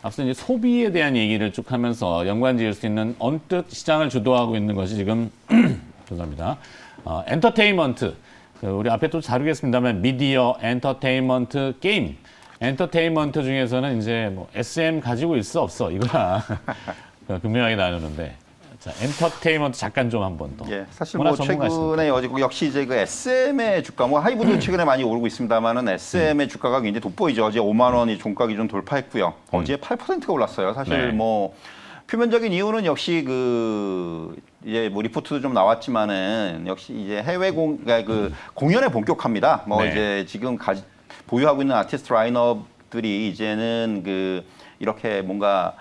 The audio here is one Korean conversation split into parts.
앞서 이제 소비에 대한 얘기를 쭉 하면서 연관 지을 수 있는 언뜻 시장을 주도하고 있는 것이 지금 죄송합니다. 엔터테인먼트. 우리 앞에 또 다루겠습니다만 미디어, 엔터테인먼트, 게임. 엔터테인먼트 중에서는 이제 뭐 SM 가지고 있어 없어 이거랑 분명하게 나누는데 자 엔터테인먼트 잠깐 좀 한번 더. 예, 사실 뭐 최근에 역시 이제 그 SM의 주가 뭐 하이브도 최근에 많이 오르고 있습니다만은 SM의 주가가 굉장히 돋보이죠. 어제 5만 원이 종가 기준 돌파했고요. 어제 8%가 올랐어요. 사실 네. 뭐 표면적인 이유는 역시 그 이제 뭐 리포트도 좀 나왔지만은 역시 이제 그러니까 그 공연에 본격합니다. 뭐 네. 이제 지금 보유하고 있는 아티스트 라인업들이 이제는 그 이렇게 뭔가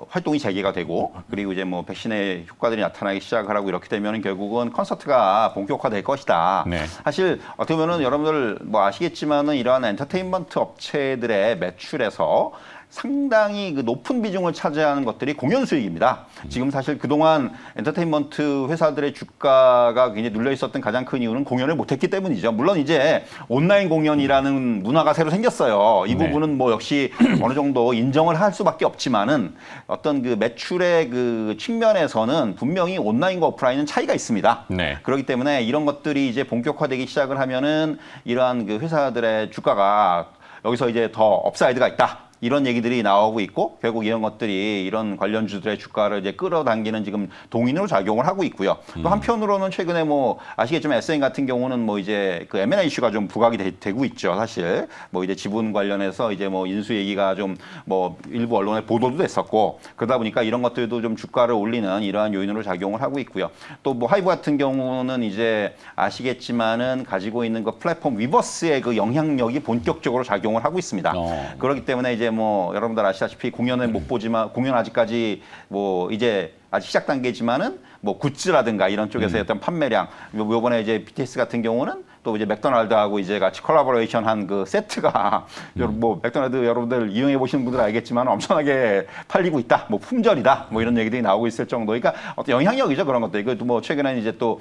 활동이 재개가 되고 그리고 이제 뭐 백신의 효과들이 나타나기 시작을 하고 이렇게 되면 결국은 콘서트가 본격화될 것이다. 네. 사실 어떻게 보면은 여러분들 뭐 아시겠지만은 이러한 엔터테인먼트 업체들의 매출에서 상당히 그 높은 비중을 차지하는 것들이 공연 수익입니다. 지금 사실 그동안 엔터테인먼트 회사들의 주가가 굉장히 눌려 있었던 가장 큰 이유는 공연을 못했기 때문이죠. 물론 이제 온라인 공연이라는 문화가 새로 생겼어요. 이 부분은 뭐 역시 어느 정도 인정을 할 수밖에 없지만은 어떤 그 매출의 그 측면에서는 분명히 온라인과 오프라인은 차이가 있습니다. 네. 그렇기 때문에 이런 것들이 이제 본격화되기 시작을 하면은 이러한 그 회사들의 주가가 여기서 이제 더 업사이드가 있다. 이런 얘기들이 나오고 있고 결국 이런 것들이 이런 관련주들의 주가를 이제 끌어당기는 지금 동인으로 작용을 하고 있고요. 또 한편으로는 최근에 뭐 아시겠지만 SM 같은 경우는 뭐 이제 그 M&A 이슈가 좀 부각이 되고 있죠. 사실 뭐 이제 지분 관련해서 이제 뭐 인수 얘기가 좀 뭐 일부 언론에 보도도 됐었고 그러다 보니까 이런 것들도 좀 주가를 올리는 이러한 요인으로 작용을 하고 있고요. 또 뭐 하이브 같은 경우는 이제 아시겠지만은 가지고 있는 그 플랫폼 위버스의 그 영향력이 본격적으로 작용을 하고 있습니다. 그렇기 때문에 이제 뭐 여러분들 아시다시피 공연은 못 보지만 공연 아직까지 뭐 이제 아직 시작 단계지만은 뭐 굿즈라든가 이런 쪽에서의 어떤 판매량 요번에 이제 BTS 같은 경우는 또 이제 맥도날드하고 이제 같이 콜라보레이션 한 그 세트가 뭐 맥도날드 여러분들 이용해 보시는 분들 알겠지만 엄청나게 팔리고 있다. 뭐 품절이다. 뭐 이런 얘기들이 나오고 있을 정도. 그러니까 어떤 영향력이죠. 그런 것들. 이거 뭐 최근에는 이제 또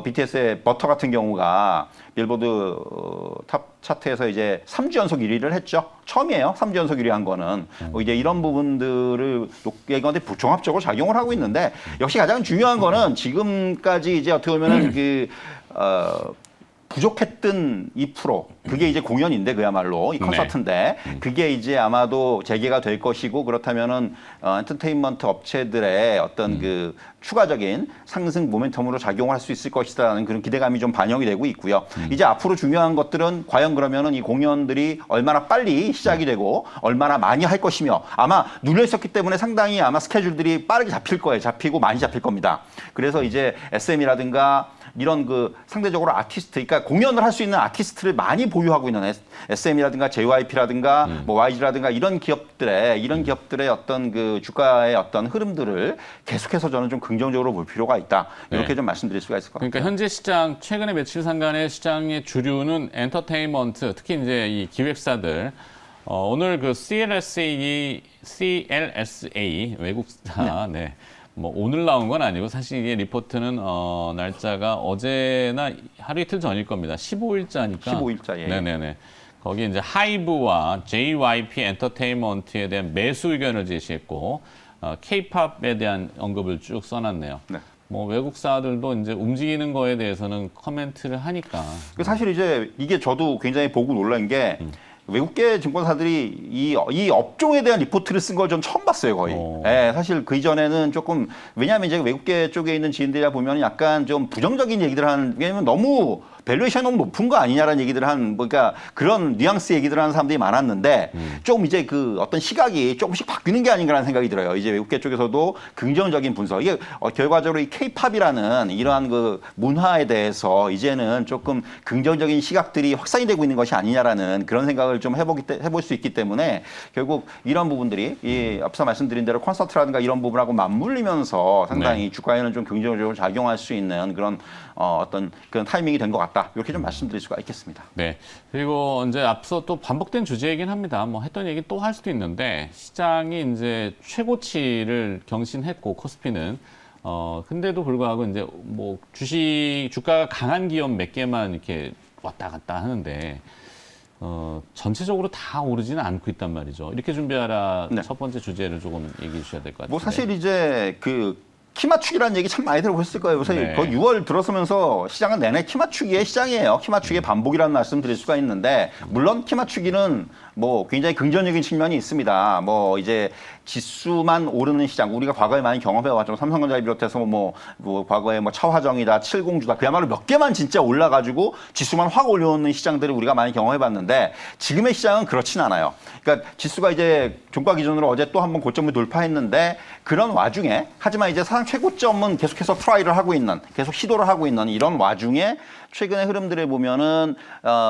BTS의 버터 같은 경우가 빌보드 탑 차트에서 이제 3주 연속 1위를 했죠. 처음이에요. 3주 연속 1위 한 거는. 이제 이런 부분들을 이건데 종합적으로 작용을 하고 있는데 역시 가장 중요한 거는 지금까지 이제 어떻게 보면은 부족했던 2% 그게 이제 공연인데 그야말로 이 콘서트인데 그게 이제 아마도 재개가 될 것이고 그렇다면은 엔터테인먼트 업체들의 어떤 그 추가적인 상승 모멘텀으로 작용을 할 수 있을 것이다라는 그런 기대감이 좀 반영이 되고 있고요. 이제 앞으로 중요한 것들은 과연 그러면은 이 공연들이 얼마나 빨리 시작이 되고 얼마나 많이 할 것이며 아마 눌려 있었기 때문에 상당히 아마 스케줄들이 빠르게 잡힐 거예요. 잡히고 많이 잡힐 겁니다. 그래서 이제 SM이라든가 이런 그 상대적으로 아티스트, 그러니까 공연을 할 수 있는 아티스트를 많이 보유하고 있는 SM이라든가 JYP라든가 뭐 YG라든가 이런 기업들의 어떤 그 주가의 어떤 흐름들을 계속해서 저는 좀 긍정적으로 볼 필요가 있다. 이렇게 좀 말씀드릴 수가 있을 것 같아요. 그러니까 현재 시장 최근의 며칠 상간의 시장의 주류는 엔터테인먼트, 특히 이제 이 기획사들. 오늘 그 CLSA 외국사 네. 뭐 오늘 나온 건 아니고 사실 이게 리포트는 날짜가 어제나 하루 이틀 전일 겁니다. 15일자니까. 15일자, 예. 네네네. 거기 이제 하이브와 JYP 엔터테인먼트에 대한 매수 의견을 제시했고 K-팝에 대한 언급을 쭉 써놨네요. 네. 뭐 외국사들도 이제 움직이는 거에 대해서는 코멘트를 하니까. 사실 이제 이게 저도 굉장히 보고 놀란 게 외국계 증권사들이 이 업종에 대한 리포트를 쓴 걸 전 처음 봤어요, 거의. 예, 사실 그 이전에는 조금, 왜냐하면 이제 외국계 쪽에 있는 지인들이라 보면 약간 좀 부정적인 얘기들 하는, 왜냐면 너무 밸류에이션이 너무 높은 거 아니냐라는 얘기들을 그러니까 그런 뉘앙스 얘기들을 하는 사람들이 많았는데 좀 이제 그 어떤 시각이 조금씩 바뀌는 게 아닌가라는 생각이 들어요. 이제 외국계 쪽에서도 긍정적인 분석. 이게 결과적으로 이 K-팝이라는 이러한 그 문화에 대해서 이제는 조금 긍정적인 시각들이 확산이 되고 있는 것이 아니냐라는 그런 생각을 좀 해볼 수 있기 때문에 결국 이런 부분들이 이 앞서 말씀드린 대로 콘서트라든가 이런 부분하고 맞물리면서 상당히 주가에는 좀 긍정적으로 작용할 수 있는 그런 어떤 그런 타이밍이 된 것 같다. 이렇게 좀 말씀드릴 수가 있겠습니다. 네. 그리고 이제 앞서 또 반복된 주제이긴 합니다. 뭐 했던 얘기 또 할 수도 있는데 시장이 이제 최고치를 경신했고 코스피는 근데도 불구하고 이제 뭐 주가가 강한 기업 몇 개만 이렇게 왔다 갔다 하는데 전체적으로 다 오르지는 않고 있단 말이죠. 이렇게 준비하라 네. 첫 번째 주제를 조금 얘기해 주셔야 될 것 같아요. 뭐 사실 이제 키 맞추기라는 얘기 참 많이 들어보셨을 거예요. 그래서 네. 거의 6월 들어서면서 시장은 내내 키 맞추기의 시장이에요. 키 맞추기의 반복이라는 말씀 드릴 수가 있는데 물론 키 맞추기는 뭐 굉장히 긍정적인 측면이 있습니다. 뭐 이제 지수만 오르는 시장 우리가 과거에 많이 경험해 왔죠. 삼성전자를 비롯해서 뭐 과거에 뭐 차화정이다, 칠공주다 그야말로 몇 개만 진짜 올라가지고 지수만 확 올려오는 시장들을 우리가 많이 경험해 봤는데 지금의 시장은 그렇진 않아요. 그러니까 지수가 이제 종가 기준으로 어제 또 한번 고점을 돌파했는데 그런 와중에 하지만 이제 사상 최고점은 계속해서 트라이를 하고 있는 계속 시도를 하고 있는 이런 와중에 최근의 흐름들을 보면은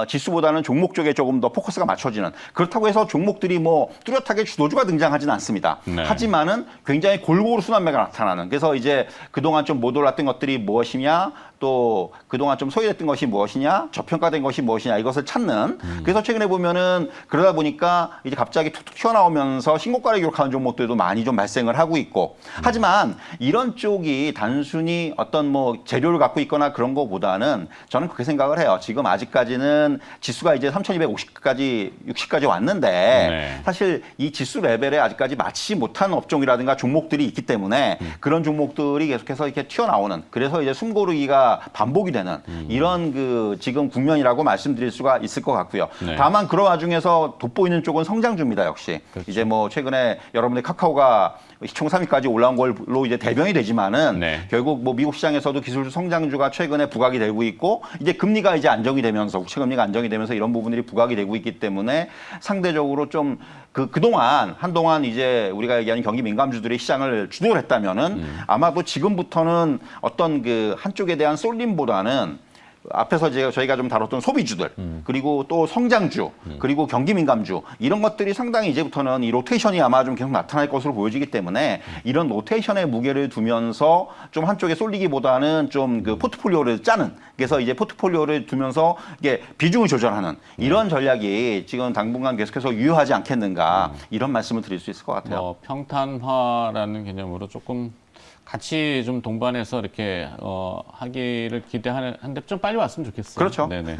지수보다는 종목 쪽에 조금 더 포커스가 맞춰지는 그렇다고 해서 종목들이 뭐 뚜렷하게 주도주가 등장하지는 않습니다. 네. 하지만은 굉장히 골고루 순환매가 나타나는 그래서 이제 그동안 좀 못 올랐던 것들이 무엇이냐 또 그동안 좀 소외됐던 것이 무엇이냐 저평가된 것이 무엇이냐 이것을 찾는 그래서 최근에 보면은 그러다 보니까 이제 갑자기 툭툭 튀어나오면서 신고가를 기록하는 종목들도 많이 좀 발생을 하고 있고 하지만 이런 쪽이 단순히 어떤 뭐 재료를 갖고 있거나 그런 거보다는 저는 그렇게 생각을 해요. 지금 아직까지는 지수가 이제 3,250까지 60까지 왔는데 네. 사실 이 지수 레벨에 아직까지 맞지 못한 업종이라든가 종목들이 있기 때문에 그런 종목들이 계속해서 이렇게 튀어나오는 그래서 이제 숨고르기가 반복이 되는 이런 지금 국면이라고 말씀드릴 수가 있을 것 같고요. 네. 다만 그런 와중에서 돋보이는 쪽은 성장주입니다. 역시 그렇죠. 이제 뭐 최근에 여러분들 카카오가 시총 3위까지 올라온 걸로 이제 대변이 되지만은 네. 결국 뭐 미국 시장에서도 기술주 성장주가 최근에 부각이 되고 있고 이제 금리가 이제 안정이 되면서 국채 금리가 안정이 되면서 이런 부분들이 부각이 되고 있기 때문에 상대적으로 좀 그동안 한동안 이제 우리가 얘기하는 경기 민감주들의 시장을 주도를 했다면은 아마도 지금부터는 어떤 한쪽에 대한 쏠림보다는 앞에서 저희가 좀 다뤘던 소비주들 그리고 또 성장주 그리고 경기 민감주 이런 것들이 상당히 이제부터는 이 로테이션이 아마 좀 계속 나타날 것으로 보여지기 때문에 이런 로테이션의 무게를 두면서 좀 한쪽에 쏠리기보다는 좀 포트폴리오를 짜는 그래서 이제 포트폴리오를 두면서 이게 비중을 조절하는 이런 전략이 지금 당분간 계속해서 유효하지 않겠는가 이런 말씀을 드릴 수 있을 것 같아요. 평탄화라는 개념으로 조금 같이 좀 동반해서 이렇게 하기를 기대하는데 좀 빨리 왔으면 좋겠어요. 그렇죠. 네네.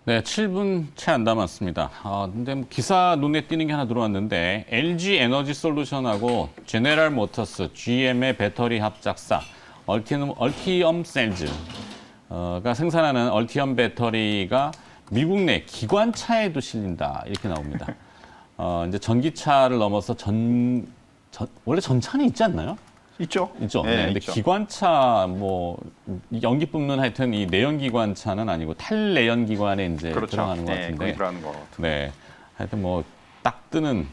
네, 7분 채 안 남았습니다. 근데 뭐 기사 눈에 띄는 게 하나 들어왔는데 LG 에너지 솔루션하고 제네럴 모터스, GM의 배터리 합작사 얼티엄 셀즈가 생산하는 얼티엄 배터리가 미국 내 기관차에도 실린다 이렇게 나옵니다. 이제 전기차를 넘어서 원래 전차는 있지 않나요? 있죠. 있죠. 네, 네, 근데 있죠. 기관차 연기 뿜는 하여튼 이 내연 기관차는 아니고 탈내연 기관에 이제 그렇죠. 들어가는 것 네, 같은데. 거기 들어가는 거. 네. 하여튼 뭐 딱 뜨는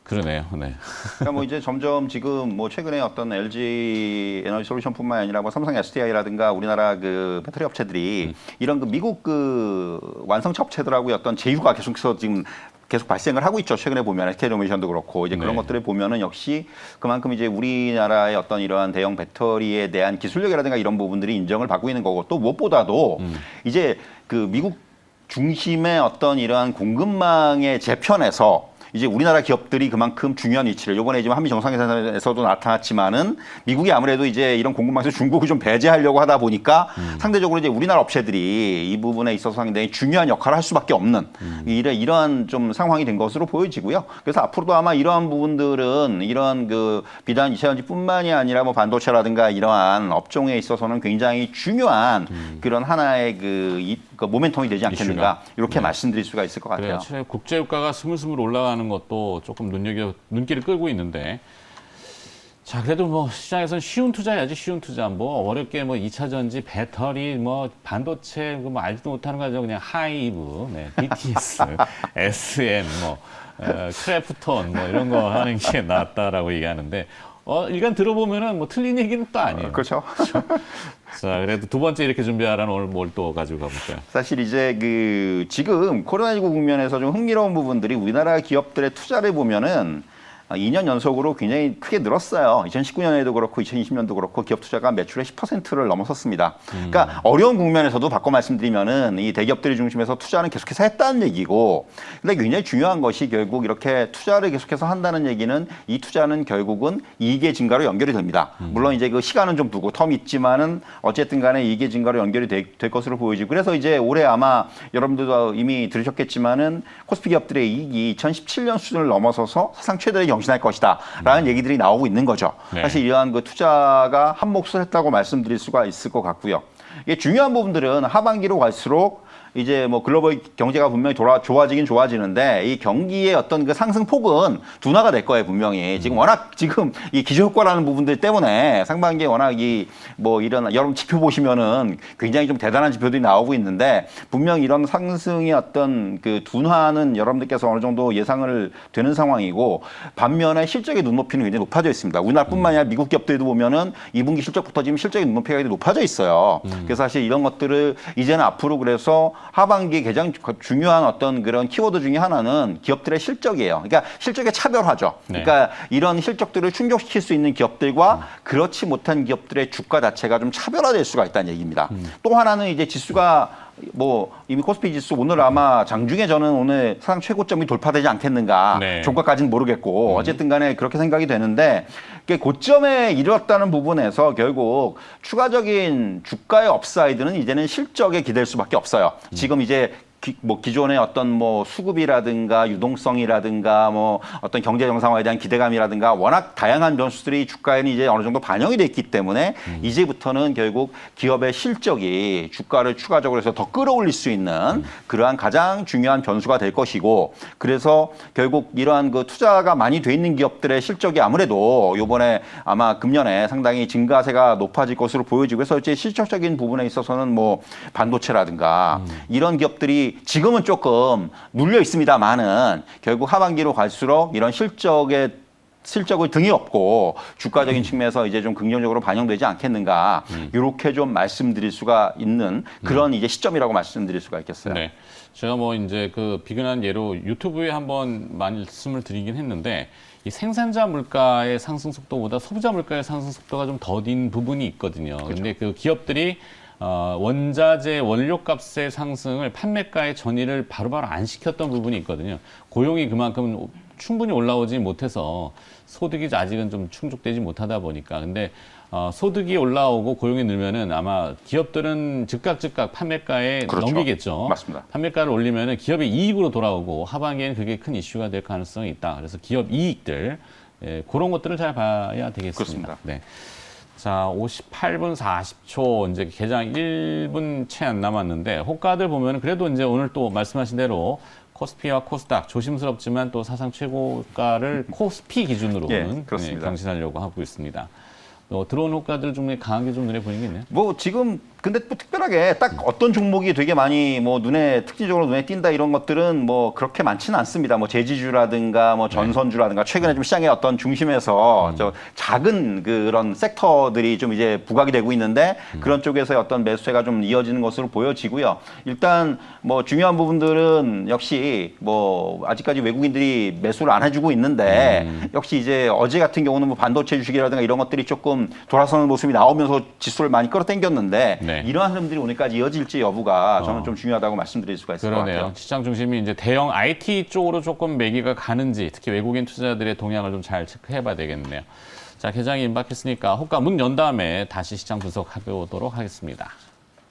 그러네요. 네. 그러니까 뭐 이제 점점 지금 뭐 최근에 어떤 LG 에너지 솔루션뿐만 아니라 뭐 삼성 SDI라든가 우리나라 배터리 업체들이 이런 미국 완성차 업체들하고의 어떤 제휴가 계속해서 지금 계속 발생을 하고 있죠. 최근에 보면 SK이노베이션도 그렇고 이제 그런 네. 것들을 보면은 역시 그만큼 이제 우리나라의 어떤 이러한 대형 배터리에 대한 기술력이라든가 이런 부분들이 인정을 받고 있는 거고 또 무엇보다도 이제 미국 중심의 어떤 이러한 공급망의 재편에서 이제 우리나라 기업들이 그만큼 중요한 위치를 이번에 지금 한미 정상회담에서도 나타났지만은 미국이 아무래도 이제 이런 공급망에서 중국을 좀 배제하려고 하다 보니까 상대적으로 이제 우리나라 업체들이 이 부분에 있어서 상당히 중요한 역할을 할 수밖에 없는 이러한 좀 상황이 된 것으로 보여지고요. 그래서 앞으로도 아마 이러한 부분들은 이런 비단 2차전지뿐만이 아니라 뭐 반도체라든가 이러한 업종에 있어서는 굉장히 중요한 그런 하나의 모멘텀이 되지 않겠는가 이렇게 말씀드릴 수가 있을 것 같아요. 그래요. 국제유가가 스물스물 올라가는 것도 조금 눈길을 끌고 있는데 자 그래도 뭐 시장에서는 쉬운 투자야지 쉬운 투자 뭐 어렵게 뭐 2차전지 배터리 뭐 반도체 뭐 알지도 못하는 거 가지고 그냥 하이브 BTS SM 뭐 크래프톤 뭐 이런 거 하는 게 낫다라고 얘기하는데 일단 들어보면은 뭐 틀린 얘기는 또 아니에요. 그렇죠. 자, 그래도 두 번째 이렇게 준비하라는 오늘 뭘 또 가지고 가볼까요? 사실 이제 지금 코로나19 국면에서 좀 흥미로운 부분들이 우리나라 기업들의 투자를 보면은 2년 연속으로 굉장히 크게 늘었어요. 2019년에도 그렇고 2020년도 그렇고 기업 투자가 매출의 10%를 넘어섰습니다. 그러니까 어려운 국면에서도 바꿔 말씀드리면은 이 대기업들이 중심에서 투자는 계속해서 했다는 얘기고, 근데 굉장히 중요한 것이 결국 이렇게 투자를 계속해서 한다는 얘기는 이 투자는 결국은 이익의 증가로 연결이 됩니다. 물론 이제 그 시간은 좀 두고 텀이 있지만은 어쨌든 간에 이익의 증가로 연결이 될 것으로 보여지고, 그래서 이제 올해 아마 여러분들도 이미 들으셨겠지만은 코스피 기업들의 이익이 2017년 수준을 넘어서서 사상 최대를 경신할 것이다 라는 얘기들이 나오고 있는 거죠. 네. 사실 이러한 그 투자가 한 몫을 했다고 말씀드릴 수가 있을 것 같고요. 이게 중요한 부분들은 하반기로 갈수록 이제 뭐 글로벌 경제가 분명히 좋아지긴 좋아지는데 이 경기의 어떤 그 상승 폭은 둔화가 될 거예요, 분명히. 지금 워낙 지금 이 기저효과라는 부분들 때문에 상반기에 워낙 이 뭐 이런 여러분 지표 보시면은 굉장히 좀 대단한 지표들이 나오고 있는데, 분명 이런 상승의 어떤 그 둔화는 여러분들께서 어느 정도 예상을 되는 상황이고, 반면에 실적의 눈높이는 굉장히 높아져 있습니다. 우리나라뿐만 아니라 미국 기업들도 보면은 2분기 실적부터 지금 실적의 눈높이가 굉장히 높아져 있어요. 그래서 사실 이런 것들을 이제는 앞으로 그래서 하반기 가장 중요한 어떤 그런 키워드 중에 하나는 기업들의 실적이에요. 그러니까 실적의 차별화죠. 네. 그러니까 이런 실적들을 충족시킬 수 있는 기업들과 그렇지 못한 기업들의 주가 자체가 좀 차별화될 수가 있다는 얘기입니다. 또 하나는 이제 지수가 뭐 이미 코스피 지수 오늘 아마 장중에 저는 오늘 사상 최고점이 돌파되지 않겠는가. 네. 종가까지는 모르겠고 어쨌든 간에 그렇게 생각이 되는데, 고점에 이르렀다는 부분에서 결국 추가적인 주가의 업사이드는 이제는 실적에 기댈 수밖에 없어요. 지금 이제 기존의 어떤 뭐 수급이라든가 유동성이라든가 뭐 어떤 경제 정상화에 대한 기대감이라든가 워낙 다양한 변수들이 주가에는 이제 어느 정도 반영이 돼 있기 때문에 이제부터는 결국 기업의 실적이 주가를 추가적으로 해서 더 끌어올릴 수 있는 그러한 가장 중요한 변수가 될 것이고, 그래서 결국 이러한 그 투자가 많이 돼 있는 기업들의 실적이 아무래도 요번에 아마 금년에 상당히 증가세가 높아질 것으로 보여지고, 그래서 이제 실적적인 부분에 있어서는 뭐 반도체라든가 이런 기업들이 지금은 조금 눌려 있습니다만은 결국 하반기로 갈수록 이런 실적을 등이 업고 주가적인 측면에서 이제 좀 긍정적으로 반영되지 않겠는가, 이렇게 좀 말씀드릴 수가 있는 그런 이제 시점이라고 말씀드릴 수가 있겠어요. 네. 제가 뭐 이제 그 비근한 예로 유튜브에 한번 말씀을 드리긴 했는데, 이 생산자 물가의 상승 속도보다 소비자 물가의 상승 속도가 좀 더딘 부분이 있거든요. 근데 그 기업들이 원자재 원료값의 상승을 판매가의 전이를 바로바로 안 시켰던 부분이 있거든요. 고용이 그만큼 충분히 올라오지 못해서 소득이 아직은 좀 충족되지 못하다 보니까. 근데 소득이 올라오고 고용이 늘면은 아마 기업들은 즉각 판매가에 그렇죠. 넘기겠죠. 맞습니다. 판매가를 올리면은 기업의 이익으로 돌아오고 하반기에는 그게 큰 이슈가 될 가능성이 있다. 그래서 기업 이익들, 그런 것들을 잘 봐야 되겠습니다. 그렇습니다. 네. 자, 58분 40초, 이제 개장 1분 채 안 남았는데, 호가들 보면 그래도 이제 오늘 또 말씀하신 대로 코스피와 코스닥 조심스럽지만 또 사상 최고가를 코스피 기준으로는 그렇습니다. 경신하려고 하고 있습니다. 들어온 호가들 중에 강한 게 좀 눈에 보이는 게 있나요? 뭐 지금 근데 또 특별하게 딱 어떤 종목이 되게 많이 뭐 특징적으로 눈에 띈다 이런 것들은 뭐 그렇게 많지는 않습니다. 뭐 제지주라든가 뭐 전선주라든가 최근에 좀 시장의 어떤 중심에서 저 작은 그런 섹터들이 좀 이제 부각이 되고 있는데, 그런 쪽에서의 어떤 매수세가 좀 이어지는 것으로 보여지고요. 일단 뭐 중요한 부분들은 역시 뭐 아직까지 외국인들이 매수를 안 해주고 있는데, 역시 이제 어제 같은 경우는 뭐 반도체 주식이라든가 이런 것들이 조금 돌아서는 모습이 나오면서 지수를 많이 끌어당겼는데, 네. 이러한 흐름들이 오늘까지 이어질지 여부가 저는 좀 중요하다고 말씀드릴 수가 있을 것 그러네요. 같아요. 시장 중심이 이제 대형 IT 쪽으로 조금 매기가 가는지, 특히 외국인 투자자들의 동향을 좀 잘 체크해봐야 되겠네요. 자, 개장이 임박했으니까 호가 문 연 다음에 다시 시장 분석해 보도록 하겠습니다.